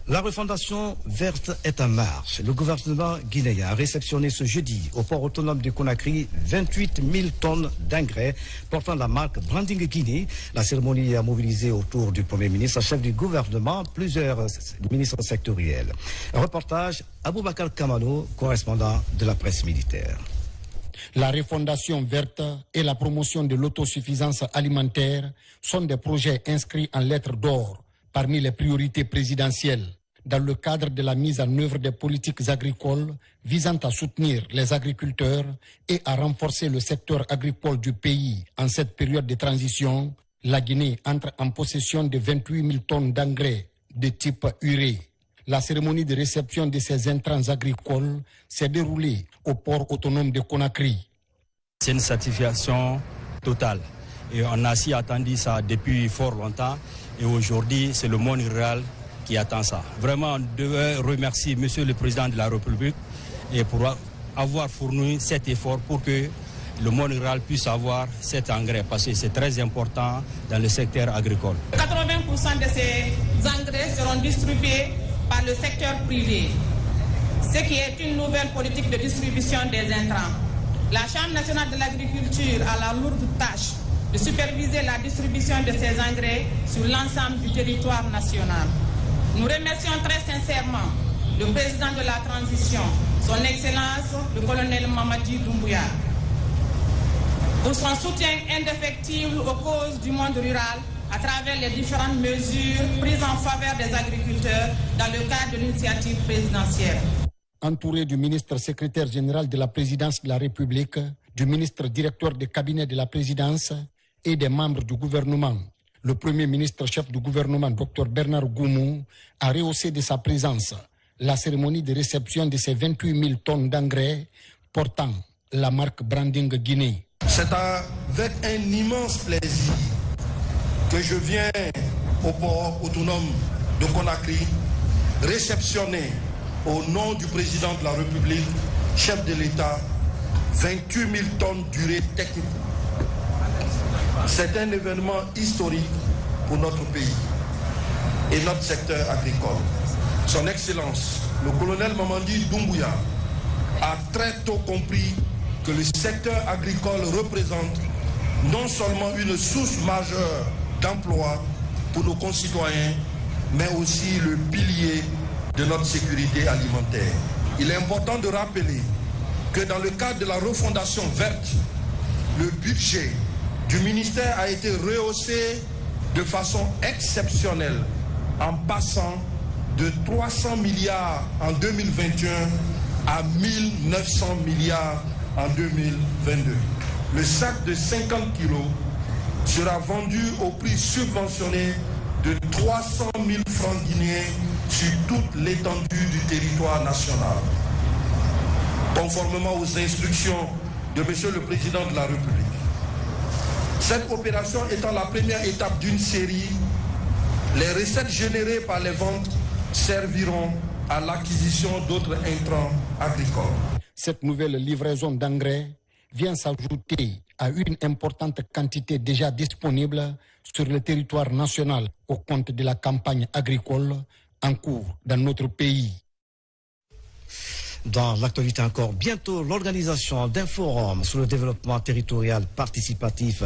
La refondation verte est en marche. Le gouvernement guinéen a réceptionné ce jeudi au port autonome de Conakry 28 000 tonnes d'engrais portant la marque Branding Guinée. La cérémonie a mobilisé autour du Premier ministre, chef du gouvernement, plusieurs ministres sectoriels. Un reportage, Aboubakar Kamano, correspondant de la presse militaire. La refondation verte et la promotion de l'autosuffisance alimentaire sont des projets inscrits en lettres d'or parmi les priorités présidentielles dans le cadre de la mise en œuvre des politiques agricoles visant à soutenir les agriculteurs et à renforcer le secteur agricole du pays. En cette période de transition, la Guinée entre en possession de 28 000 tonnes d'engrais de type urée. La cérémonie de réception de ces intrants agricoles s'est déroulée au port autonome de Conakry. C'est une satisfaction totale et on a si attendu ça depuis fort longtemps. Et aujourd'hui, c'est le monde rural qui attend ça. Vraiment, on devait remercier Monsieur le Président de la République et pour avoir fourni cet effort pour que le monde rural puisse avoir cet engrais parce que c'est très important dans le secteur agricole. 80% de ces engrais seront distribués par le secteur privé, ce qui est une nouvelle politique de distribution des intrants. La Chambre nationale de l'agriculture a la lourde tâche de superviser la distribution de ces engrais sur l'ensemble du territoire national. Nous remercions très sincèrement le président de la transition, son Excellence, le colonel Mamadi Doumbouya, pour son soutien indéfectible aux causes du monde rural à travers les différentes mesures prises en faveur des agriculteurs dans le cadre de l'initiative présidentielle. Entouré du ministre secrétaire général de la présidence de la République, du ministre directeur de cabinet de la présidence et des membres du gouvernement, le premier ministre chef du gouvernement, Dr Bernard Goumou, a rehaussé de sa présence la cérémonie de réception de ces 28 000 tonnes d'engrais portant la marque Branding Guinée. C'est avec un immense plaisir que je viens au port autonome de Conakry réceptionner au nom du président de la République, chef de l'État, 28 000 tonnes d'urée technique. C'est un événement historique pour notre pays et notre secteur agricole. Son Excellence, le colonel Mamadi Doumbouya, a très tôt compris que le secteur agricole représente non seulement une source majeure d'emploi pour nos concitoyens, mais aussi le pilier de notre sécurité alimentaire. Il est important de rappeler que dans le cadre de la refondation verte, le budget du ministère a été rehaussé de façon exceptionnelle en passant de 300 milliards en 2021 à 1900 milliards en 2022. Le sac de 50 kilos sera vendu au prix subventionné de 300 000 francs guinéens sur toute l'étendue du territoire national. Conformément aux instructions de Monsieur le Président de la République. Cette opération étant la première étape d'une série, les recettes générées par les ventes serviront à l'acquisition d'autres intrants agricoles. Cette nouvelle livraison d'engrais vient s'ajouter à une importante quantité déjà disponible sur le territoire national au compte de la campagne agricole en cours dans notre pays. Dans l'actualité encore, bientôt l'organisation d'un forum sur le développement territorial participatif